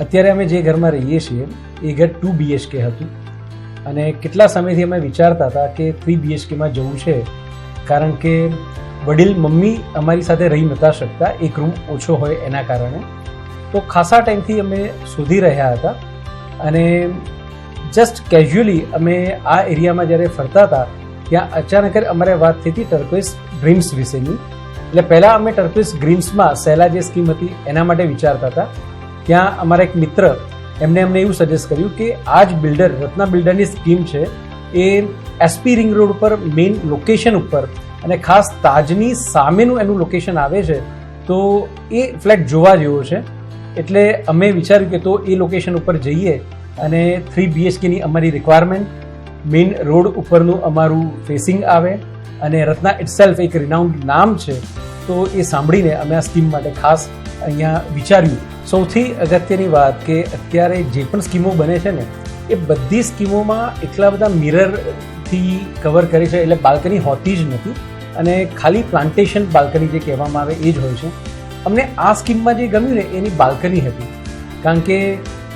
અત્યારે અમે જે ઘરમાં રહીએ છીએ એ ઘર 2 BHK હતું અને કેટલા સમયથી અમે વિચારતા હતા કે 3 BHKમાં જવું છે, કારણ કે વડીલ મમ્મી અમારી સાથે રહી નહોતા શકતા, એક રૂમ ઓછો હોય એના કારણે. તો ખાસા ટાઈમથી અમે શોધી રહ્યા હતા અને જસ્ટ કેઝ્યુઅલી અમે આ એરિયામાં જ્યારે ફરતા હતા ત્યાં અચાનક અમારે વાત થઈ હતી ટર્કોઇઝ ડ્રીમ્સ વિશેની. એટલે પહેલાં અમે ટર્કોઇઝ ડ્રીમ્સમાં સહેલા જે સ્કીમ હતી એના માટે વિચારતા હતા. ત્યાં અમારા એક મિત્ર એમને એવું સજેસ્ટ કર્યું કે આ જ બિલ્ડર, રત્ના બિલ્ડરની સ્કીમ છે એ SP રિંગ રોડ ઉપર મેઇન લોકેશન ઉપર અને ખાસ તાજની સામેનું એનું લોકેશન આવે છે, તો એ ફ્લેટ જોવા જેવો છે. એટલે અમે વિચાર્યું કે તો એ લોકેશન ઉપર જઈએ અને 3 BHKની અમારી રિક્વાયરમેન્ટ, મેઇન રોડ ઉપરનું અમારું ફેસિંગ આવે અને રત્ના ઇટસેલ્ફ એક રિનાઉન્ડ નામ છે, તો એ સાંભળીને અમે આ સ્કીમ માટે ખાસ અહીંયા વિચાર્યું. સૌથી અગત્યની વાત કે અત્યારે જે પણ સ્કીમો બને છે ને એ બધી સ્કીમોમાં એટલા બધા મિરરથી કવર કરી છે, એટલે બાલ્કની હોતી જ નથી અને ખાલી પ્લાન્ટેશન બાલ્કની જે કહેવામાં આવે એ જ હોય છે. અમને આ સ્કીમમાં જે ગમ્યું ને એની બાલ્કની હતી, કારણ કે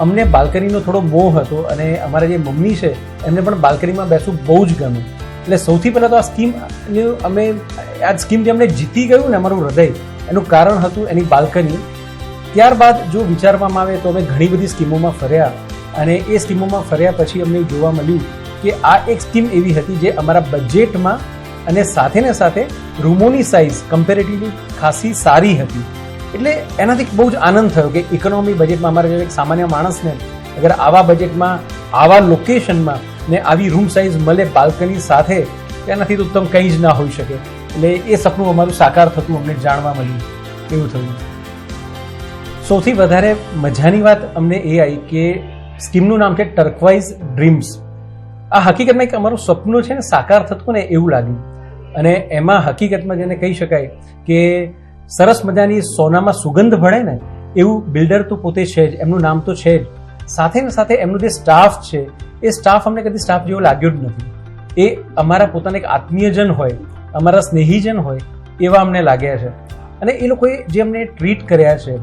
અમને બાલ્કનીનો થોડો મોહ હતો અને અમારા જે મમ્મી છે એમને પણ બાલ્કનીમાં બેસવું બહુ જ ગમે. એટલે સૌથી પહેલાં તો આ સ્કીમ જે અમને જીતી ગયું ને અમારું હૃદય, એનું કારણ હતું એની બાલ્કની. ત્યારબાદ જો વિચારવામાં આવે તો અમે ઘણી બધી સ્કીમોમાં ફર્યા અને એ સ્કીમોમાં ફર્યા પછી અમને જોવા મળ્યું કે આ એક સ્કીમ એવી હતી જે અમારા બજેટમાં અને સાથે રૂમોની સાઇઝ કમ્પેરેટિવલી ખાસી સારી હતી. એટલે એનાથી બહુ જ આનંદ થયો કે ઇકોનોમી બજેટમાં અમારા જેવા એક સામાન્ય માણસને અગર આવા બજેટમાં, આવા લોકેશનમાં ને આવી રૂમ સાઇઝ મળે બાલ્કની સાથે, એનાથી તો ઉત્તમ કંઈ જ ના હોઈ શકે. એટલે એ સપનું અમારું સાકાર થતું અમને જાણવા મળ્યું, એવું થયું. સૌથી વધારે મજાની વાત અમને એ આવી કે સ્કીમનું નામ છે ટર્કોઇઝ ડ્રીમ્સ. આ હકીકતમાં એક અમારું સપનું છે ને સાકાર થતું ને એવું લાગ્યું. અને એમાં હકીકતમાં જેને કહી શકાય કે સરસ મજાની સોનામાં સુગંધ ભળે ને એવું બિલ્ડર તો પોતે છે જ, એમનું નામ તો છે જ. સાથે એમનું જે સ્ટાફ છે એ સ્ટાફ અમને કદી સ્ટાફ જેવો લાગ્યો જ નથી. એ અમારા પોતાના એક આત્મીયજન હોય, અમારા સ્નેહીજન હોય એવા અમને લાગ્યા છે. અને એ લોકોએ જે અમને ટ્રીટ કર્યા છે,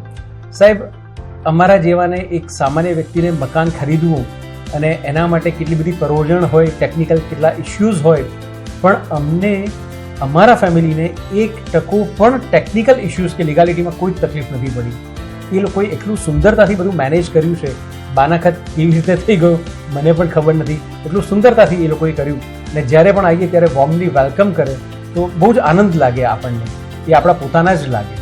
સાહેબ અમારા જેવાને એક સામાન્ય વ્યક્તિને મકાન ખરીદવું અને એના માટે કેટલી બધી પરોજણ હોય, ટેકનિકલ કેટલા ઇશ્યુઝ હોય, પણ અમને અમારા ફેમિલીને 1% પણ ટેકનિકલ ઇશ્યુઝ કે લીગાલિટીમાં કોઈ જ તકલીફ નથી પડી. એ લોકોએ એટલું સુંદરતાથી બધું મેનેજ કર્યું છે. બાનાખત કેવી રીતે થઈ ગયો મને પણ ખબર નથી, એટલું સુંદરતાથી એ લોકોએ કર્યું. અને જ્યારે પણ આવીએ ત્યારે વોર્મલી વેલકમ કરે તો બહુ જ આનંદ લાગે આપણને, એ આપણા પોતાના જ લાગે.